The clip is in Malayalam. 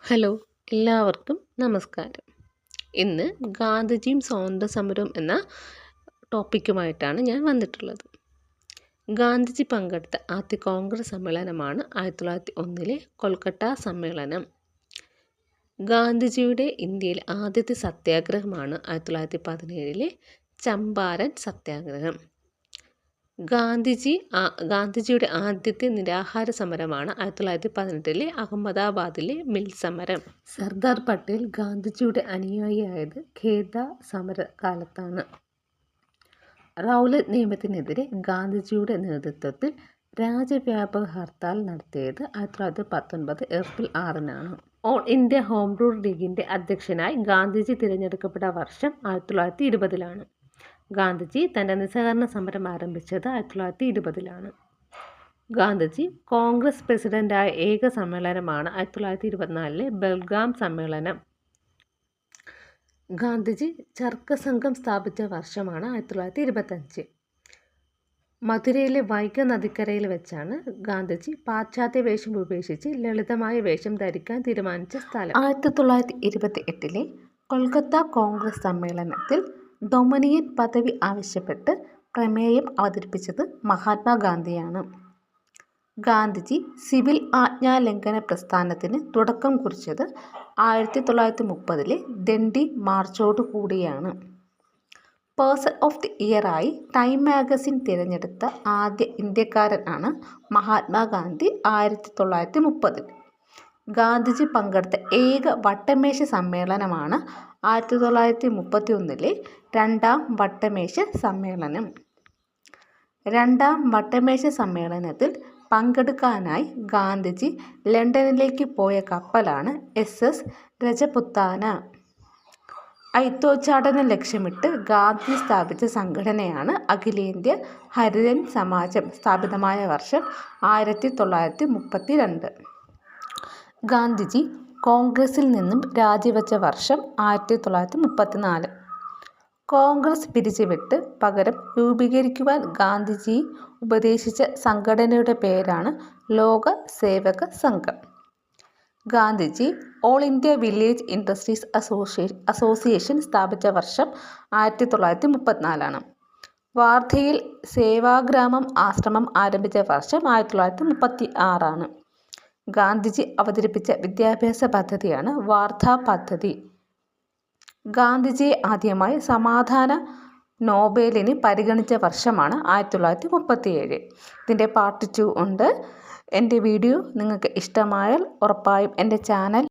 ഹലോ, എല്ലാവർക്കും നമസ്കാരം. ഇന്ന് ഗാന്ധിജിയും സ്വാതന്ത്ര്യ സമരവും എന്ന ടോപ്പിക്കുമായിട്ടാണ് ഞാൻ വന്നിട്ടുള്ളത്. ഗാന്ധിജി പങ്കെടുത്ത ആദ്യ കോൺഗ്രസ് സമ്മേളനമാണ് 1901 കൊൽക്കത്ത സമ്മേളനം. ഗാന്ധിജിയുടെ ഇന്ത്യയിലെ ആദ്യത്തെ സത്യാഗ്രഹമാണ് 1917 ചമ്പാരൻ സത്യാഗ്രഹം. ഗാന്ധിജിയുടെ ആദ്യത്തെ നിരാഹാര സമരമാണ് 1918 അഹമ്മദാബാദിലെ മിൽ സമരം. സർദാർ പട്ടേൽ ഗാന്ധിജിയുടെ അനുയായിയായത് ഖേദ സമരകാലത്താണ്. റൗലറ്റ് നിയമത്തിനെതിരെ ഗാന്ധിജിയുടെ നേതൃത്വത്തിൽ രാജ്യവ്യാപക ഹർത്താൽ നടത്തിയത് 1919 ഏപ്രിൽ 6-നാണ്. ഓൾ ഇന്ത്യ ഹോം റൂൾ ലീഗിൻ്റെ അധ്യക്ഷനായി ഗാന്ധിജി തിരഞ്ഞെടുക്കപ്പെട്ട വർഷം 1920-ലാണ്. ഗാന്ധിജി തൻ്റെ നിസ്സഹകരണ സമരം ആരംഭിച്ചത് 1920-ലാണ്. ഗാന്ധിജി കോൺഗ്രസ് പ്രസിഡന്റായ ഏക സമ്മേളനമാണ് 1924 ബെൽഗാം സമ്മേളനം. ഗാന്ധിജി ചർക്ക സംഘം സ്ഥാപിച്ച വർഷമാണ് 1925. മധുരയിലെ വൈഗ നദിക്കരയിൽ വെച്ചാണ് ഗാന്ധിജി പാശ്ചാത്യ വേഷം ഉപേക്ഷിച്ച് ലളിതമായ വേഷം ധരിക്കാൻ തീരുമാനിച്ച സ്ഥലം. 1928 കൊൽക്കത്ത കോൺഗ്രസ് സമ്മേളനത്തിൽ ഡൊമിനിയൻ പദവി ആവശ്യപ്പെട്ട് പ്രമേയം അവതരിപ്പിച്ചത് മഹാത്മാഗാന്ധിയാണ്. ഗാന്ധിജി സിവിൽ ആജ്ഞാലംഘന പ്രസ്ഥാനത്തിന് തുടക്കം കുറിച്ചത് 1930 ദണ്ഡി മാർച്ചോടുകൂടിയാണ്. പേഴ്സൺ ഓഫ് ദി ഇയറായി ടൈം മാഗസിൻ തിരഞ്ഞെടുത്ത ആദ്യ ഇന്ത്യക്കാരനാണ് മഹാത്മാഗാന്ധി 1930. ഗാന്ധിജി പങ്കെടുത്ത ഏക വട്ടമേശ സമ്മേളനമാണ് 1931 രണ്ടാം വട്ടമേശ സമ്മേളനം. രണ്ടാം വട്ടമേശ സമ്മേളനത്തിൽ പങ്കെടുക്കാനായി ഗാന്ധിജി ലണ്ടനിലേക്ക് പോയ കപ്പലാണ് SS രജപുത്താന. അയിത്തോച്ചാടനം ലക്ഷ്യമിട്ട് ഗാന്ധി സ്ഥാപിച്ച സംഘടനയാണ് അഖിലേന്ത്യാ ഹരിജൻ സമാജം. സ്ഥാപിതമായ വർഷം 1932. ഗാന്ധിജി കോൺഗ്രസിൽ നിന്നും രാജിവെച്ച വർഷം 1934. കോൺഗ്രസ് പിരിച്ചുവിട്ട് പകരം രൂപീകരിക്കുവാൻ ഗാന്ധിജി ഉപദേശിച്ച സംഘടനയുടെ പേരാണ് ലോക സേവക സംഘം. Gandhiji all India village industries association സ്ഥാപിച്ച വർഷം 1934. വാർധയിൽ സേവാഗ്രാമം ആശ്രമം ആരംഭിച്ച വർഷം 1936. ഗാന്ധിജി അവതരിപ്പിച്ച വിദ്യാഭ്യാസ പദ്ധതിയാണ് വാർധ പദ്ധതി. ഗാന്ധിജിയെ ആദ്യമായി സമാധാന നോബലിന് പരിഗണിച്ച വർഷമാണ് 1937. ഇതിൻ്റെ പാർട്ട് 2 ഉണ്ട്. എൻ്റെ വീഡിയോ നിങ്ങൾക്ക് ഇഷ്ടമായാൽ ഉറപ്പായും എൻ്റെ ചാനൽ